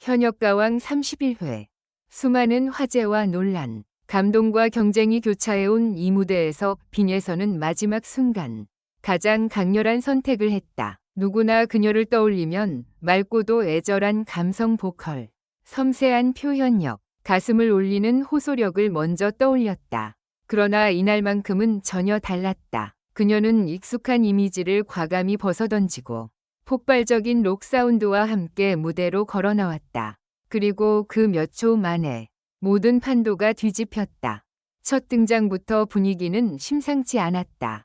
현역가왕 31회. 수많은 화제와 논란, 감동과 경쟁이 교차해온 이 무대에서 빈예선은 마지막 순간 가장 강렬한 선택을 했다. 누구나 그녀를 떠올리면 맑고도 애절한 감성 보컬, 섬세한 표현력, 가슴을 울리는 호소력을 먼저 떠올렸다. 그러나 이날만큼은 전혀 달랐다. 그녀는 익숙한 이미지를 과감히 벗어던지고 폭발적인 록 사운드와 함께 무대로 걸어 나왔다. 그리고 그 몇 초 만에 모든 판도가 뒤집혔다. 첫 등장부터 분위기는 심상치 않았다.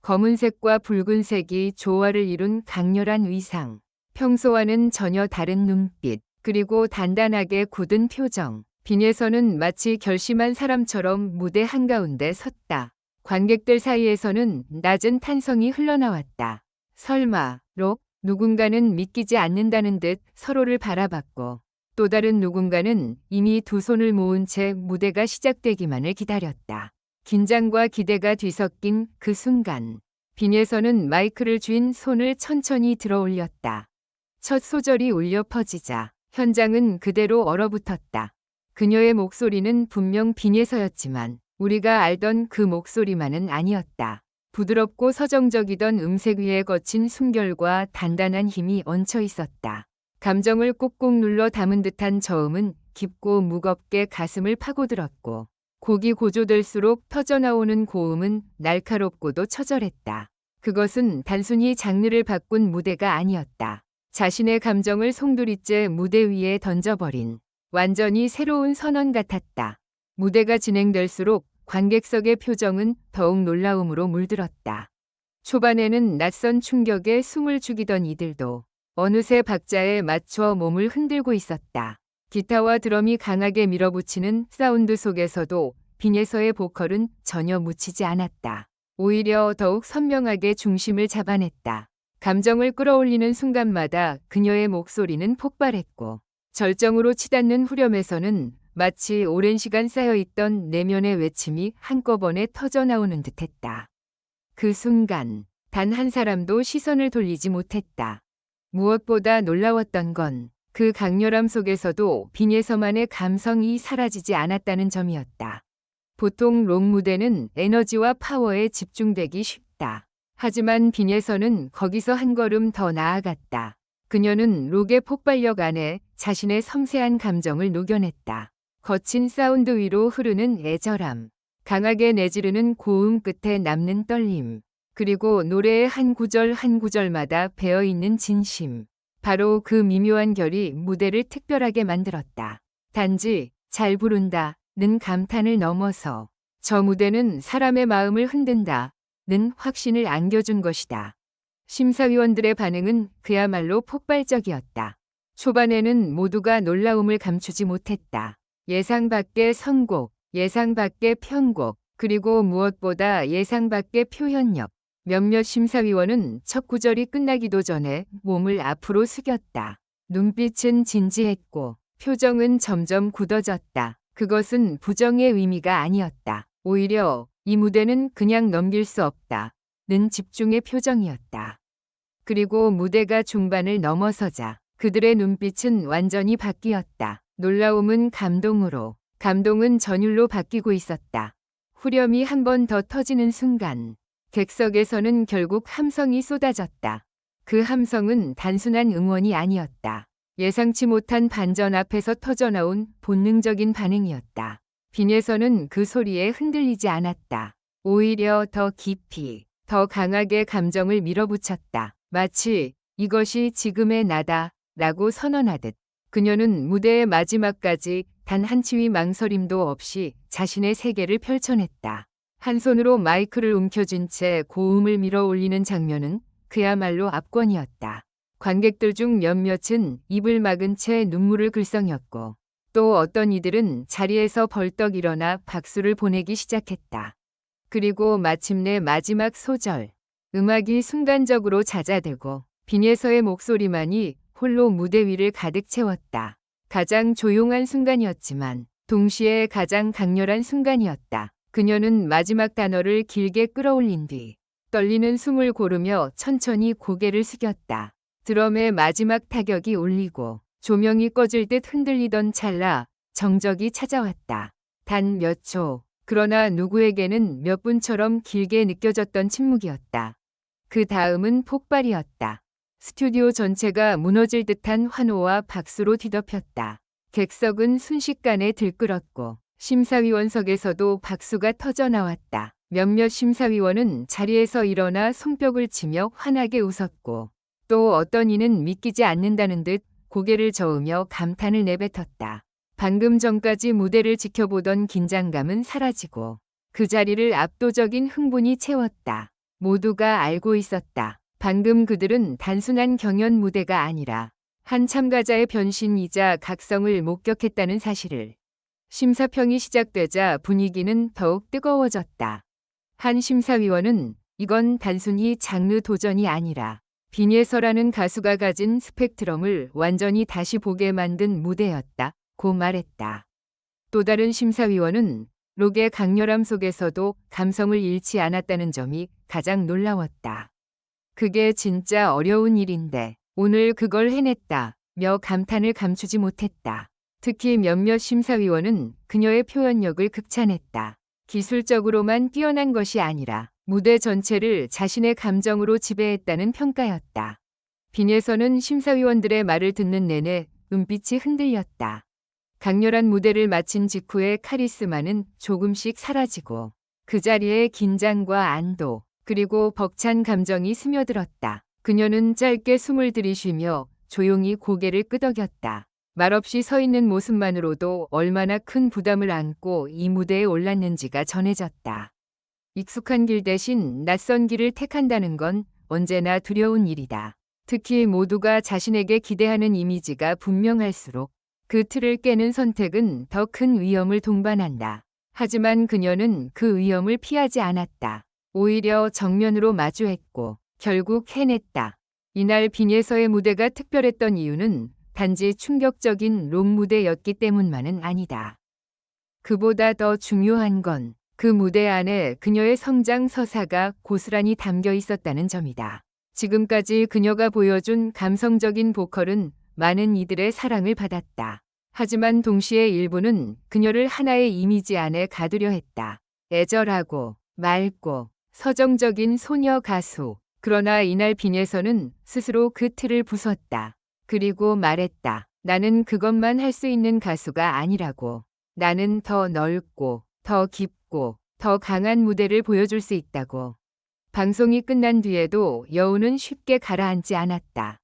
검은색과 붉은색이 조화를 이룬 강렬한 의상, 평소와는 전혀 다른 눈빛, 그리고 단단하게 굳은 표정. 빈예선은 마치 결심한 사람처럼 무대 한가운데 섰다. 관객들 사이에서는 낮은 탄성이 흘러나왔다. 설마, 록? 누군가는 믿기지 않는다는 듯 서로를 바라봤고, 또 다른 누군가는 이미 두 손을 모은 채 무대가 시작되기만을 기다렸다. 긴장과 기대가 뒤섞인 그 순간, 빈예선은 마이크를 쥔 손을 천천히 들어 올렸다. 첫 소절이 울려 퍼지자 현장은 그대로 얼어붙었다. 그녀의 목소리는 분명 빈예서였지만 우리가 알던 그 목소리만은 아니었다. 부드럽고 서정적이던 음색 위에 거친 숨결과 단단한 힘이 얹혀 있었다. 감정을 꾹꾹 눌러 담은 듯한 저음은 깊고 무겁게 가슴을 파고들었고, 곡이 고조될수록 터져나오는 고음은 날카롭고도 처절했다. 그것은 단순히 장르를 바꾼 무대가 아니었다. 자신의 감정을 송두리째 무대 위에 던져버린 완전히 새로운 선언 같았다. 무대가 진행될수록 관객석의 표정은 더욱 놀라움으로 물들었다. 초반에는 낯선 충격에 숨을 죽이던 이들도 어느새 박자에 맞춰 몸을 흔들고 있었다. 기타와 드럼이 강하게 밀어붙이는 사운드 속에서도 빈예서의 보컬은 전혀 묻히지 않았다. 오히려 더욱 선명하게 중심을 잡아냈다. 감정을 끌어올리는 순간마다 그녀의 목소리는 폭발했고, 절정으로 치닫는 후렴에서는 마치 오랜 시간 쌓여있던 내면의 외침이 한꺼번에 터져나오는 듯했다. 그 순간 단 한 사람도 시선을 돌리지 못했다. 무엇보다 놀라웠던 건 그 강렬함 속에서도 빈예서만의 감성이 사라지지 않았다는 점이었다. 보통 록 무대는 에너지와 파워에 집중되기 쉽다. 하지만 빈예서는 거기서 한 걸음 더 나아갔다. 그녀는 록의 폭발력 안에 자신의 섬세한 감정을 녹여냈다. 거친 사운드 위로 흐르는 애절함, 강하게 내지르는 고음 끝에 남는 떨림, 그리고 노래의 한 구절 한 구절마다 배어있는 진심. 바로 그 미묘한 결이 무대를 특별하게 만들었다. 단지 잘 부른다는 감탄을 넘어서 저 무대는 사람의 마음을 흔든다는 확신을 안겨준 것이다. 심사위원들의 반응은 그야말로 폭발적이었다. 초반에는 모두가 놀라움을 감추지 못했다. 예상 밖의 선곡, 예상 밖의 편곡, 그리고 무엇보다 예상 밖의 표현력. 몇몇 심사위원은 첫 구절이 끝나기도 전에 몸을 앞으로 숙였다. 눈빛은 진지했고 표정은 점점 굳어졌다. 그것은 부정의 의미가 아니었다. 오히려 이 무대는 그냥 넘길 수 없다는 집중의 표정이었다. 그리고 무대가 중반을 넘어서자 그들의 눈빛은 완전히 바뀌었다. 놀라움은 감동으로, 감동은 전율로 바뀌고 있었다. 후렴이 한 번 더 터지는 순간 객석에서는 결국 함성이 쏟아졌다. 그 함성은 단순한 응원이 아니었다. 예상치 못한 반전 앞에서 터져나온 본능적인 반응이었다. 빈예서는 그 소리에 흔들리지 않았다. 오히려 더 깊이, 더 강하게 감정을 밀어붙였다. 마치 이것이 지금의 나다 라고 선언하듯. 그녀는 무대의 마지막까지 단 한 치위 망설임도 없이 자신의 세계를 펼쳐냈다. 한 손으로 마이크를 움켜쥔 채 고음을 밀어 올리는 장면은 그야말로 압권이었다. 관객들 중 몇몇은 입을 막은 채 눈물을 글썽였고, 또 어떤 이들은 자리에서 벌떡 일어나 박수를 보내기 시작했다. 그리고 마침내 마지막 소절, 음악이 순간적으로 잦아들고 빈예서의 목소리만이 홀로 무대 위를 가득 채웠다. 가장 조용한 순간이었지만 동시에 가장 강렬한 순간이었다. 그녀는 마지막 단어를 길게 끌어올린 뒤 떨리는 숨을 고르며 천천히 고개를 숙였다. 드럼의 마지막 타격이 울리고 조명이 꺼질 듯 흔들리던 찰나 정적이 찾아왔다. 단 몇 초, 그러나 누구에게는 몇 분처럼 길게 느껴졌던 침묵이었다. 그 다음은 폭발이었다. 스튜디오 전체가 무너질 듯한 환호와 박수로 뒤덮였다. 객석은 순식간에 들끓었고 심사위원석에서도 박수가 터져 나왔다. 몇몇 심사위원은 자리에서 일어나 손뼉을 치며 환하게 웃었고 또 어떤 이는 믿기지 않는다는 듯 고개를 저으며 감탄을 내뱉었다. 방금 전까지 무대를 지켜보던 긴장감은 사라지고 그 자리를 압도적인 흥분이 채웠다. 모두가 알고 있었다. 방금 그들은 단순한 경연 무대가 아니라 한 참가자의 변신이자 각성을 목격했다는 사실을. 심사평이 시작되자 분위기는 더욱 뜨거워졌다. 한 심사위원은 이건 단순히 장르 도전이 아니라 빈예서라는 가수가 가진 스펙트럼을 완전히 다시 보게 만든 무대였다고 말했다. 또 다른 심사위원은 록의 강렬함 속에서도 감성을 잃지 않았다는 점이 가장 놀라웠다. 그게 진짜 어려운 일인데 오늘 그걸 해냈다며 감탄을 감추지 못했다. 특히 몇몇 심사위원은 그녀의 표현력을 극찬했다. 기술적으로만 뛰어난 것이 아니라 무대 전체를 자신의 감정으로 지배했다는 평가였다. 빈에서는 심사위원들의 말을 듣는 내내 눈빛이 흔들렸다. 강렬한 무대를 마친 직후의 카리스마는 조금씩 사라지고 그 자리에 긴장과 안도 그리고 벅찬 감정이 스며들었다. 그녀는 짧게 숨을 들이쉬며 조용히 고개를 끄덕였다. 말없이 서 있는 모습만으로도 얼마나 큰 부담을 안고 이 무대에 올랐는지가 전해졌다. 익숙한 길 대신 낯선 길을 택한다는 건 언제나 두려운 일이다. 특히 모두가 자신에게 기대하는 이미지가 분명할수록 그 틀을 깨는 선택은 더 큰 위험을 동반한다. 하지만 그녀는 그 위험을 피하지 않았다. 오히려 정면으로 마주했고 결국 해냈다. 이날 빈예서의 무대가 특별했던 이유는 단지 충격적인 록 무대였기 때문만은 아니다. 그보다 더 중요한 건 그 무대 안에 그녀의 성장 서사가 고스란히 담겨 있었다는 점이다. 지금까지 그녀가 보여준 감성적인 보컬은 많은 이들의 사랑을 받았다. 하지만 동시에 일부는 그녀를 하나의 이미지 안에 가두려 했다. 애절하고 맑고 서정적인 소녀 가수. 그러나 이날 빈에서는 스스로 그 틀을 부쉈다. 그리고 말했다. 나는 그것만 할 수 있는 가수가 아니라고. 나는 더 넓고 더 깊고 더 강한 무대를 보여줄 수 있다고. 방송이 끝난 뒤에도 여우는 쉽게 가라앉지 않았다.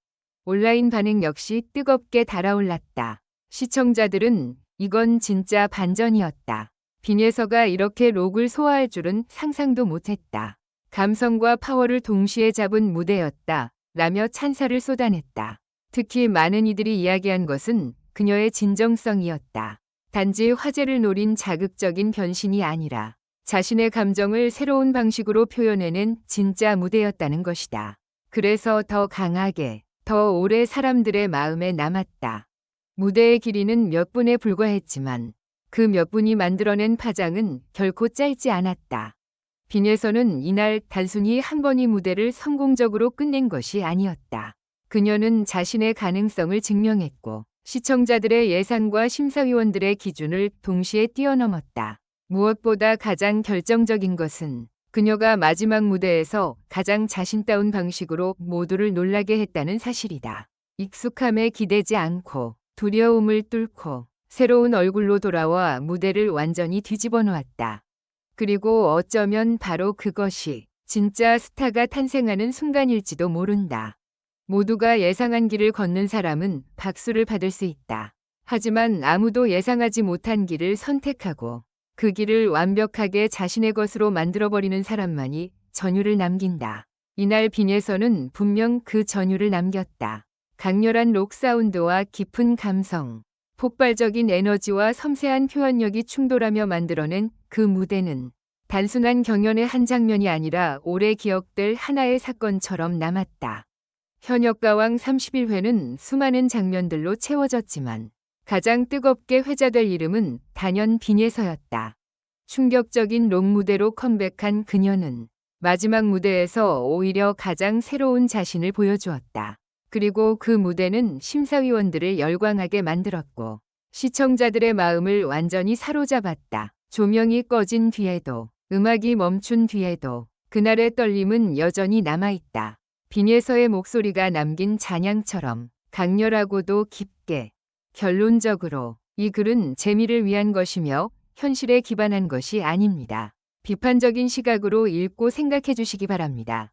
온라인 반응 역시 뜨겁게 달아올랐다. 시청자들은 이건 진짜 반전이었다. 빈예서가 이렇게 록을 소화할 줄은 상상도 못했다. 감성과 파워를 동시에 잡은 무대였다. 라며 찬사를 쏟아냈다. 특히 많은 이들이 이야기한 것은 그녀의 진정성이었다. 단지 화제를 노린 자극적인 변신이 아니라 자신의 감정을 새로운 방식으로 표현해낸 진짜 무대였다는 것이다. 그래서 더 강하게, 더 오래 사람들의 마음에 남았다. 무대의 길이는 몇 분에 불과했지만 그 몇 분이 만들어낸 파장은 결코 짧지 않았다. 빈에서는 이날 단순히 한 번의 무대를 성공적으로 끝낸 것이 아니었다. 그녀는 자신의 가능성을 증명했고 시청자들의 예상과 심사위원들의 기준을 동시에 뛰어넘었다. 무엇보다 가장 결정적인 것은 그녀가 마지막 무대에서 가장 자신다운 방식으로 모두를 놀라게 했다는 사실이다. 익숙함에 기대지 않고 두려움을 뚫고 새로운 얼굴로 돌아와 무대를 완전히 뒤집어 놓았다. 그리고 어쩌면 바로 그것이 진짜 스타가 탄생하는 순간일지도 모른다. 모두가 예상한 길을 걷는 사람은 박수를 받을 수 있다. 하지만 아무도 예상하지 못한 길을 선택하고 그 길을 완벽하게 자신의 것으로 만들어버리는 사람만이 전율을 남긴다. 이날 빈에서는 분명 그 전율을 남겼다. 강렬한 록 사운드와 깊은 감성, 폭발적인 에너지와 섬세한 표현력이 충돌하며 만들어낸 그 무대는 단순한 경연의 한 장면이 아니라 오래 기억될 하나의 사건처럼 남았다. 현역가왕 31회는 수많은 장면들로 채워졌지만 가장 뜨겁게 회자될 이름은 단연 빈예서였다. 충격적인 록 무대로 컴백한 그녀는 마지막 무대에서 오히려 가장 새로운 자신을 보여주었다. 그리고 그 무대는 심사위원들을 열광하게 만들었고 시청자들의 마음을 완전히 사로잡았다. 조명이 꺼진 뒤에도, 음악이 멈춘 뒤에도 그날의 떨림은 여전히 남아있다. 빈예서의 목소리가 남긴 잔향처럼 강렬하고도 깊게. 결론적으로 이 글은 재미를 위한 것이며 현실에 기반한 것이 아닙니다. 비판적인 시각으로 읽고 생각해 주시기 바랍니다.